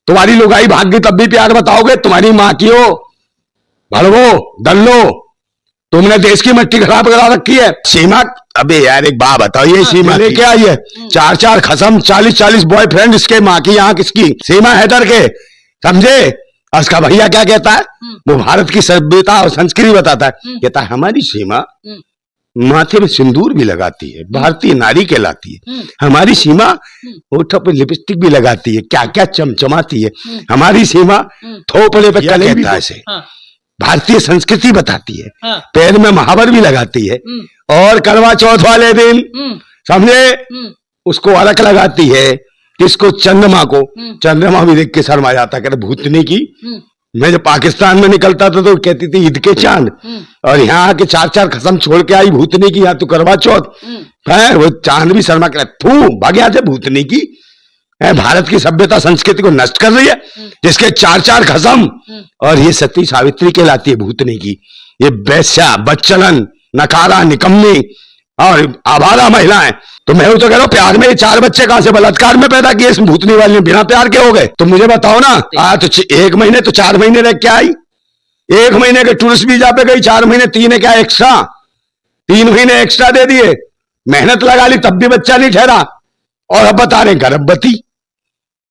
तुम्हारी लुगाई भाग गई तब भी प्यार बताओगे? तुम्हारी माँ की हो, भड़वो दल्लो, तुमने देश की मिट्टी खराब करा रखी है। सीमा, अबे यार एक बात बताओ, ये सीमा लेके आई है 4-4 खसम, 40-40 बॉयफ्रेंड, इसके माँ की यहाँ किसकी? सीमा हैदर के, समझे? और उसका भैया क्या कहता है? वो भारत की सभ्यता और संस्कृति बताता है, कहता है हमारी सीमा माथे में सिंदूर भी लगाती है, भारतीय नारी कहलाती है। हमारी सीमा होठों पे लिपस्टिक भी लगाती है, क्या क्या चमचमाती है। हमारी सीमा थोपड़े पे कले भी ऐसे भारतीय संस्कृति बताती है। पैर में महावर भी लगाती है, और करवा चौथ वाले दिन समझे उसको अलग लगाती है। किसको? चंद्रमा को। चंद्रमा भी देख के शर्मा जाता, कहते भूतनी की। मैं जब पाकिस्तान में निकलता था तो कहती थी ईद के चांद, और यहाँ आके 4-4 कसम छोड़ के आई भूतनी की, यहाँ तो करवा चौथ है। वो चांद भी शर्मा के थू भाग यहाँ से भूतनी की है, भारत की सभ्यता संस्कृति को नष्ट कर रही है, जिसके 4-4 कसम। और ये सती सावित्री कहलाती है भूतनी की। ये वैश्या, बच्चलन, नकारा, निकम्मी और आवारा महिलाएं। तो मैं तो कह रहा हूँ प्यार में ये 4 बच्चे कहां से बलात्कार में पैदा किए इस भूतनी वाली ने? बिना प्यार के हो गए? तो मुझे बताओ ना। तो 1 महीने तो 4 महीने रह के आई, 1 महीने के टूरिस्ट वीजा पे गई, 4 महीने 3 क्या एक्स्ट्रा, 3 महीने एक्स्ट्रा दे दिए, मेहनत लगा ली तब भी बच्चा नहीं ठहरा। और अब बता रहे गर्भवती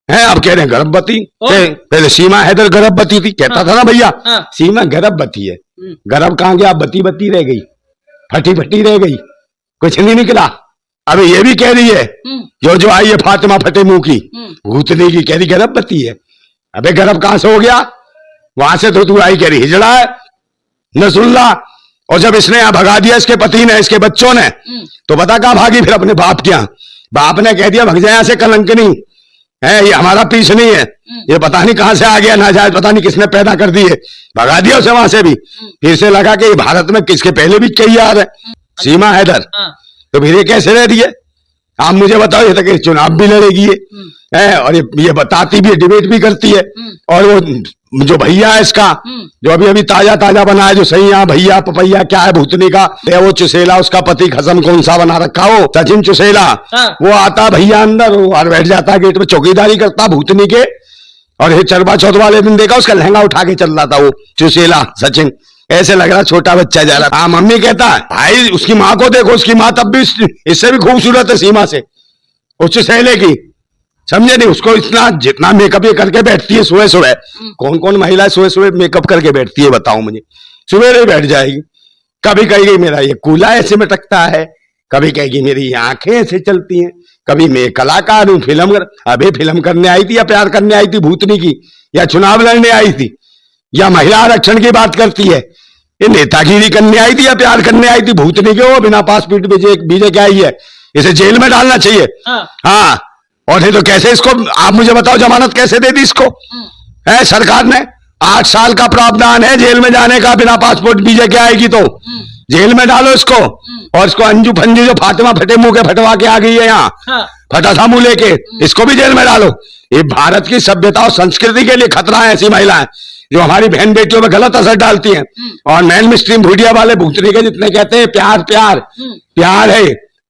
है, अब कह रहे हैं गर्भवती। पहले सीमा हैदर गर्भवती थी, कहता था ना भैया सीमा गर्भवती है। गर्भ कहां गया? बती बती रह गई, फटी फटी रह गई, कुछ नहीं निकला। अबे ये भी कह रही है जो आई है फातिमा फटे मुंह की, भूतनी की, कह रही गर्भवती है। अबे गर्भ कहां से हो गया? वहां से तो तू आई कह रही हिजड़ा है, नसरुल्लाह। और जब इसने यहां भगा दिया इसके पति ने, इसके बच्चों ने, तो बता कहां भागी फिर? अपने बाप के यहाँ। बाप ने कह दिया भग जाए यहां से, कलंकनी है, ये हमारा पीस नहीं है, ये पता नहीं कहां से आ गया, ना जाए पता नहीं किसने पैदा कर दी है। भगा दिया उसे वहां से भी। फिर से लगा कि भारत में किसके पहले भी कई यार है, सीमा हैदर। तो फिर ये कैसे रह रही है? आप मुझे बताओ। ये तक चुनाव भी लड़ेगी है, और ये बताती भी है, डिबेट भी करती है। और वो जो भैया है इसका, जो अभी अभी ताजा बना है, जो सही यहाँ भैया पपैया क्या है भूतनी का, वो चुसेला, उसका पति खसम कौन सा बना रखा हो, सचिन चुसेला। वो आता भैया अंदर और बैठ जाता है गेट में, चौकीदारी करता भूतनी के। और ये चरबा चौथ वाले दिन देखा उसका लहंगा उठा के चल रहा था वो चुसेला सचिन, ऐसे लग रहा छोटा बच्चा जा रहा। हाँ मम्मी कहता है भाई उसकी माँ को देखो, उसकी माँ तब भी इससे भी खूबसूरत है सीमा से, उस चुसेले की, समझे नहीं? उसको इतना जितना मेकअप ये करके बैठती है सुबह सुबह। कौन कौन महिला सुबह सुबह मेकअप करके बैठती है बताओ मुझे? सुबह नहीं बैठ जाएगी, कभी कहेगी मेरा ये कूला ऐसे में टकता है, कभी कहेगी मेरी आंखें ऐसे चलती हैं, कभी मैं कलाकार हूं, अभी फिल्म करने आई थी या प्यार करने आई थी भूतनी की, या चुनाव लड़ने आई थी, या महिला आरक्षण की बात करती है, ये नेतागिरी करने आई थी या प्यार करने आई थी भूतनी के? वो बिना पासपोर्ट बीजे के आई है, इसे जेल में डालना चाहिए। हाँ और नहीं तो कैसे इसको, आप मुझे बताओ जमानत कैसे दे दी इसको? है सरकार ने 8 साल का प्रावधान है जेल में जाने का, बिना पासपोर्ट बीजे के आएगी तो जेल में डालो इसको। और इसको अंजू फंजू जो फातिमा फटे मुंह के फटवा के आ गई है यहाँ, फटा था मुंह लेके, इसको भी जेल में डालो। ये भारत की सभ्यता और संस्कृति के लिए खतरा है ऐसी महिलाएं जो हमारी बहन बेटियों में गलत असर डालती हैं। और मेन स्ट्रीम मीडिया वाले भूतनी के जितने कहते हैं प्यार प्यार प्यार है,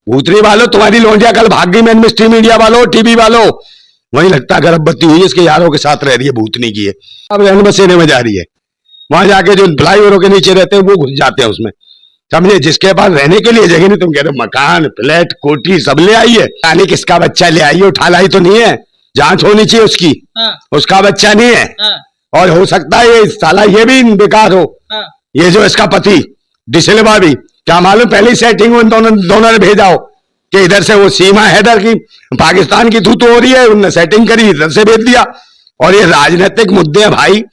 भूतनी वालों तुम्हारी लोंडिया कल भाग गई मेन स्ट्रीम मीडिया वालों, टीवी वालों, वही लगता गर्भवती हुई इसके यारों के साथ रह रही है भूतनी की है। अब रहन बसेरे में जा रही है, वहां जाके जो फ्लाईओवरों के नीचे रहते हैं वो घुस जाते हैं उसमें, समझे? जिसके पास रहने के लिए जगह नहीं, तुम कह रहे हो मकान फ्लैट कोठी सब ले आई है, यानी किसका बच्चा ले आई है? उठा लाई तो नहीं है, जांच होनी चाहिए उसकी। उसका बच्चा नहीं है। और हो सकता है ये साला ये भी बेकार हो, ये जो इसका पति डिसलवा भी, क्या मालूम पहली सेटिंग उन दोनों ने भेजा हो कि इधर से वो सीमा हैदर की पाकिस्तान की तो हो रही है, उनने सेटिंग करी इधर से भेज दिया। और ये राजनीतिक मुद्दे हैं भाई,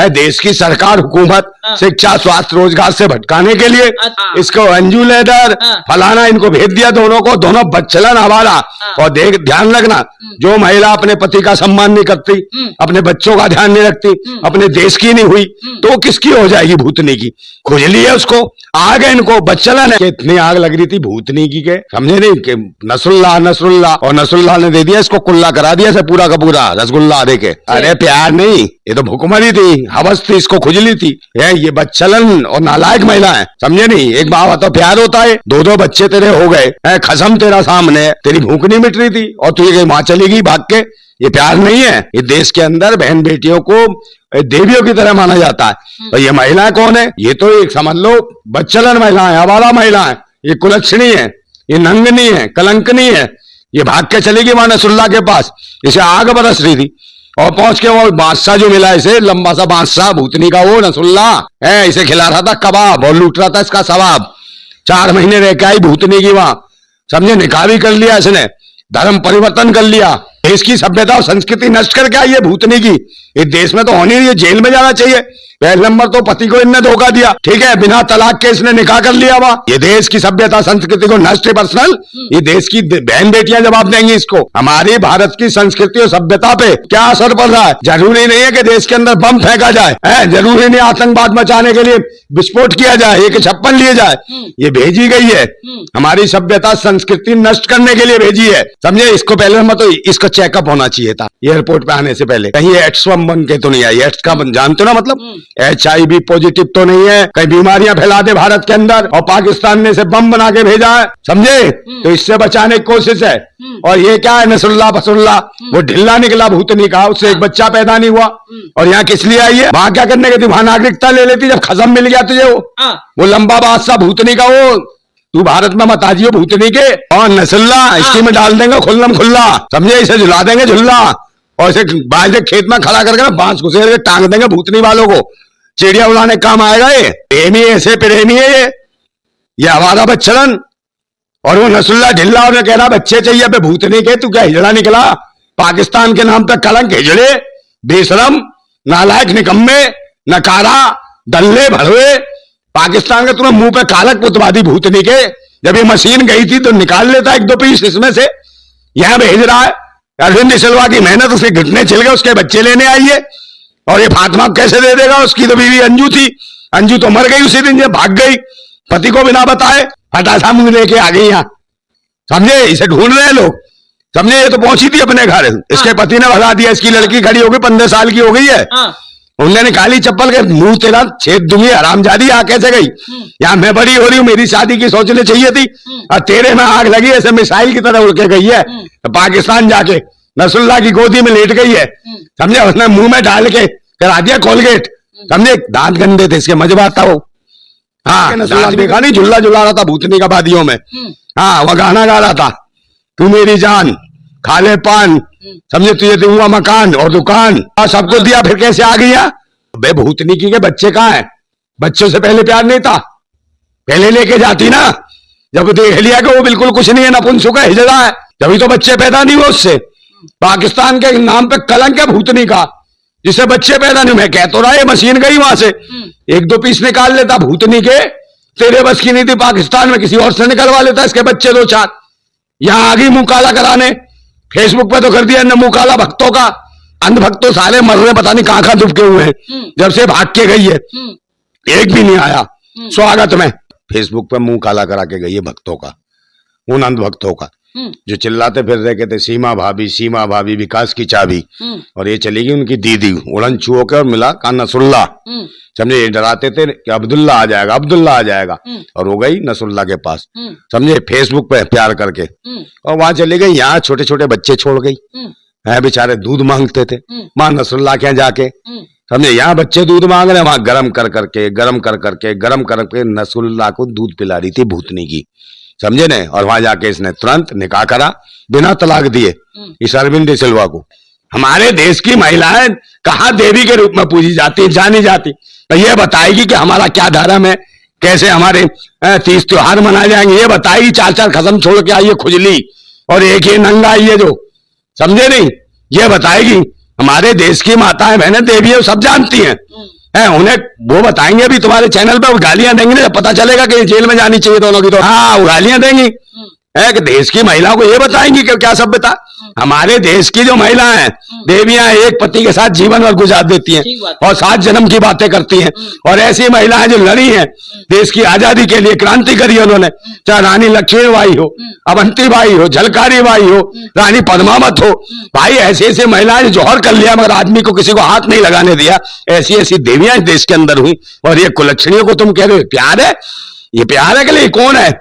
देश की सरकार हुकूमत शिक्षा स्वास्थ्य रोजगार से भटकाने के लिए इसको अंजू लेदर फलाना इनको भेज दिया दोनों को, दोनों बच्चलन हमारा। और देख ध्यान रखना, जो महिला अपने पति का सम्मान नहीं करती, अपने बच्चों का ध्यान नहीं रखती, अपने देश की नहीं हुई, तो वो किसकी हो जाएगी? भूतनी की। खुजली है उसको, आग है इनको, बच्चलन है। इतनी आग लग रही थी भूतनी की के, समझे नहीं कि नसरुल्लाह और नसरुल्लाह ने दे दिया इसको, कुल्ला करा दिया से पूरा का पूरा रसगुल्ला दे के। अरे प्यार नहीं, ये तो भुखमरी थी, हवस थी, इसको खुजली थी। ये बच्चलन और नालायक महिला है, समझे नहीं? एक बात बताओ, प्यार होता है? 2 बच्चे तेरे हो गए, खसम तेरा सामने, तेरी भूख नहीं मिट रही थी और तू ये वहां चली गई भाग के, ये प्यार नहीं है। ये देश के अंदर बहन बेटियों को देवियों की तरह माना जाता है। और ये महिलाएं कौन है? ये तो एक समझ लो बच्चलन महिलाएं, आवारा महिलाएं, ये कुलक्षणी है, ये नंगनी है, कलंकनी है। ये भाग के चलेगी वहां नसरुल्लाह के पास, इसे आग बरस रही थी और पहुंच के वो बादशाह जो मिला इसे, लंबा सा बादशाह भूतनी का, वो नसरुल्लाह है, इसे खिला रहा था कबाब और लूट रहा था इसका सवाब। 4 महीने रह के आई भूतनी की वहां, समझे, निकाह भी कर लिया इसने, धर्म परिवर्तन कर लिया, देश की सभ्यता और संस्कृति नष्ट करके आई है भूतनी की। इस देश में तो होनी नहीं, जेल में जाना चाहिए। पहले नंबर तो पति को इनने धोखा दिया, ठीक है, बिना तलाक के इसने निकाह कर लिया वहां। ये देश की सभ्यता संस्कृति को नष्ट है पर्सनल। ये देश की बहन बेटियां जवाब देंगी इसको। हमारी भारत की संस्कृति और सभ्यता पे क्या असर पड़ रहा है? जरूरी नहीं है कि देश के अंदर बम फेंका जाए, जरूरी नहीं आतंकवाद मचाने के लिए विस्फोट किया जाए, एक छप्पन लिए जाए। ये भेजी गई है हमारी सभ्यता संस्कृति नष्ट करने के लिए भेजी है, समझे। इसको पहले नंबर तो इसका चेकअप होना चाहिए था एयरपोर्ट पे आने से पहले, कहीं एड्स बन के तो नहीं आई। एड्स का जानते हो ना मतलब, HIV पॉजिटिव तो नहीं है, कई बीमारियां फैला दे भारत के अंदर, और पाकिस्तान ने इसे बम बना के भेजा है, समझे। तो इससे बचाने की कोशिश है। और ये क्या है, नसरुल्लाह फसरुल्लाह, वो ढिल्ला निकला भूतनी का, उससे एक बच्चा पैदा नहीं हुआ। और यहाँ किस लिए आई है? वहां क्या करने की थी? वहां नागरिकता ले लेती जब खत्म मिल गया तुझे। वो लंबा बादशाह भूतनी का, वो तू भारत में मत आजियो भूतनी के। और नसरुल्लाह इसकी में डाल देंगे खुल्लम खुल्ला, समझे, इसे झुला देंगे झुल्ला, और इसे बाहर से खेत में खड़ा करके ना बांस घुसेड़ के टांग देंगे भूतनी वालों को, चिड़िया उड़ाने काम आएगा। ये प्रेमी ऐसे प्रेमी है ये हमारा बच्चन। और वो नसरुल्लाह ढिल्ला और कह रहा बच्चे चाहिए पे भूतनी के, तू क्या हिजड़ा निकला? पाकिस्तान के नाम पे कलंक, हिजड़े, बेशरम, नालायक, निकम्मे, नकारा, दल्ले भड़वे। पाकिस्तान के तुरंत मुंह पे कालक पुतवादी भूतनी के। जब ये मशीन गई थी तो निकाल लेता 1-2 पीस इसमें से, यहां भेज रहा है। अरविंद सिलवा की मेहनत, उसके घुटने छिल गए, उसके बच्चे लेने आई है। और ये फातिमा कैसे दे देगा? उसकी तो बीवी अंजू थी, अंजू तो मर गई उसी दिन, जब भाग गई पति को बिना बताए, फटासा मुंह लेके आ गई यहाँ, समझे। इसे ढूंढ रहे हैं लोग, समझे। ये तो पहुंची थी अपने घर, इसके पति ने भगा दिया। इसकी लड़की खड़ी हो गई, 15 साल की हो गई है। उन्होंने निकाली चप्पल के, मुंह तेरा छेद दूंगी हरामजादी, यहाँ कैसे गई? यहाँ मैं बड़ी हो रही हूँ, मेरी शादी की सोचने चाहिए थी, और तेरे में आग लगी, ऐसे मिसाइल की तरह उड़ के गई है। तो पाकिस्तान जाके नसरुल्लाह की गोदी में लेट गई है, समझे। उसने मुंह में डाल के करा दिया कोलगेट, समझे। दांत गंदे थे इसके, मजबूत था वो। हाँ, नसरुल्लाह देखा नहीं, झुल्ला झुला रहा था भूतनी का वादियों में। हाँ, वो गाना गा रहा था, तू मेरी जान खा ले पान, समझे, तुझे दूंगा मकान और दुकान, सबको दिया, फिर कैसे आ गया? बे भूतनी की के बच्चे कहाँ है? बच्चों से पहले प्यार नहीं था? पहले लेके जाती ना, जब देख लिया कि वो बिल्कुल कुछ नहीं है, नपुंसक है, हिजड़ा है, तभी तो बच्चे पैदा नहीं हुए उससे। पाकिस्तान के नाम पे कलंक है भूतनी का, जिससे बच्चे पैदा नहीं। मैं कह तो रहा, ये मशीन गई वहां से, 1-2 पीस निकाल लेता भूतनी के, तेरे बस की नहीं थी। पाकिस्तान में किसी और से निकलवा लेता इसके बच्चे 2-4। यहां आ गई मुंह काला कराने, फेसबुक पे तो कर दिया मुंह काला भक्तों का। अंध भक्तों सारे मर रहे, पता नहीं कहां दुबके हुए हैं, जब से भाग के गई है, एक भी नहीं आया स्वागत में। फेसबुक पे मुंह काला करा के गई है भक्तों का, उन अंध भक्तों का जो चिल्लाते फिर रहे थे सीमा भाभी विकास की चाबी। और ये चली गई उनकी दीदी उड़न छुओ के, और मिला का नसरुल्लाह, समझे। ये डराते थे कि अब्दुल्ला आ जाएगा, अब्दुल्ला आ जाएगा, और वो गई नसरुल्लाह के पास, समझे, फेसबुक पे प्यार करके। और वहां चली गई, यहाँ छोटे छोटे बच्चे छोड़ गई है, बेचारे दूध मांगते थे मां नसरुल्लाह के यहाँ जाके, समझे। यहाँ बच्चे दूध मांग रहे, वहां गरम कर करके नसरुल्लाह को दूध पिला रही थी भूतनी की, समझे ने। और वहां जाके इसने तुरंत निकाह करा बिना तलाक दिए इस अरविंद सिलवा को। हमारे देश की महिलाएं कहाँ देवी के रूप में पूजी जाती, जानी जाती? तो ये बताएगी कि हमारा क्या धर्म है, कैसे हमारे 30 त्योहार मनाए जाएंगे, ये बताएगी। 4-4 खत्म छोड़ के आई है खुजली, और एक ये नंगा आई है जो, समझे नहीं, ये बताएगी। हमारे देश की माताएं बहनें देवी है, सब जानती हैं, उन्हें वो बताएंगे। अभी तुम्हारे चैनल पे गालियां देंगे ना, पता चलेगा कि जेल में जानी चाहिए दोनों की, तो हाँ वो गालियां देंगी। कि देश की महिलाओं को ये बताएंगी कि क्या सभ्यता। हमारे देश की जो महिलाएं हैं देवियां, एक पति के साथ जीवन भर गुजार देती हैं और 7 जन्म की बातें करती हैं। और ऐसी महिलाएं जो लड़ी हैं देश की आजादी के लिए, क्रांति करी उन्होंने, चाहे रानी लक्ष्मीबाई हो, अवंतीबाई हो, झलकारी बाई हो, रानी पद्मावत हो, भाई ऐसी ऐसी महिलाएं जौहर कर लिया मगर आदमी को किसी को हाथ नहीं लगाने दिया। ऐसी ऐसी देवियां इस देश के अंदर हुई। और ये कुलक्षणियों को तुम कह रहे हो प्यार है? ये प्यार है कि नहीं? कौन है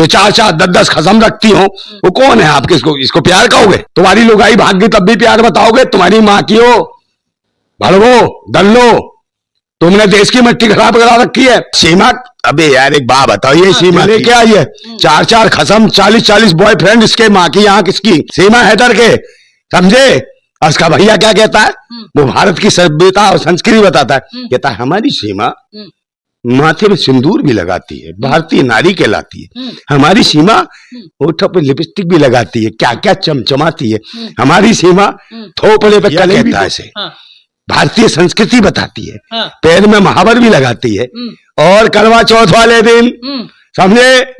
जो 4-4 10-10 खसम रखती हो, वो कौन है आपके? इसको प्यार कहोगे? तुम्हारी लुगाई भाग गई तब भी प्यार बताओगे? तुम्हारी माँ की हो, भड़वो दल्लो, तुमने देश की मिट्टी खराब करा रखी है। सीमा, अबे यार एक बात बताओ, ये सीमा लेके आई है 4-4 खसम, 40-40 बॉयफ्रेंड, इसके माँ की यहाँ किसकी? सीमा हैदर के, समझे? और उसका भैया क्या कहता है? वो भारत की सभ्यता और संस्कृति बताता है। कहता है हमारी सीमा माथे में सिंदूर भी लगाती है, भारतीय नारी कहलाती है। हमारी सीमा होठों पे लिपस्टिक भी लगाती है, क्या क्या चमचमाती है। हमारी सीमा थोपड़े पे कले भी ऐसे भारतीय संस्कृति बताती है। पैर में महावर भी लगाती है, और करवा चौथ वाले दिन समझे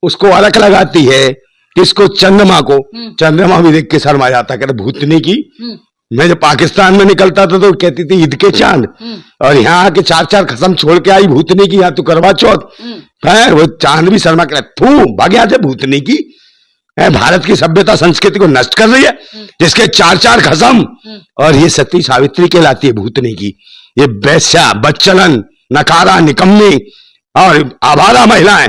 उसको अलग लगाती है। किसको? चंद्रमा को। चंद्रमा भी देख के शर्मा जाता, कहते भूतनी की। मैं जब पाकिस्तान में निकलता था तो कहती थी ईद के चांद, और यहाँ आके 4-4 खसम छोड़ के आई भूतनी की, यहाँ तो करवा चौथ है। वो चांद भी शर्मा कर थू भाग यहाँ से भूतनी की है, भारत की सभ्यता संस्कृति को नष्ट कर रही है, जिसके 4-4 खसम। और ये सती सावित्री कहलाती है भूतनी की। ये वैश्या, बच्चलन, नकारा, निकम्मी और आवारा महिलाएं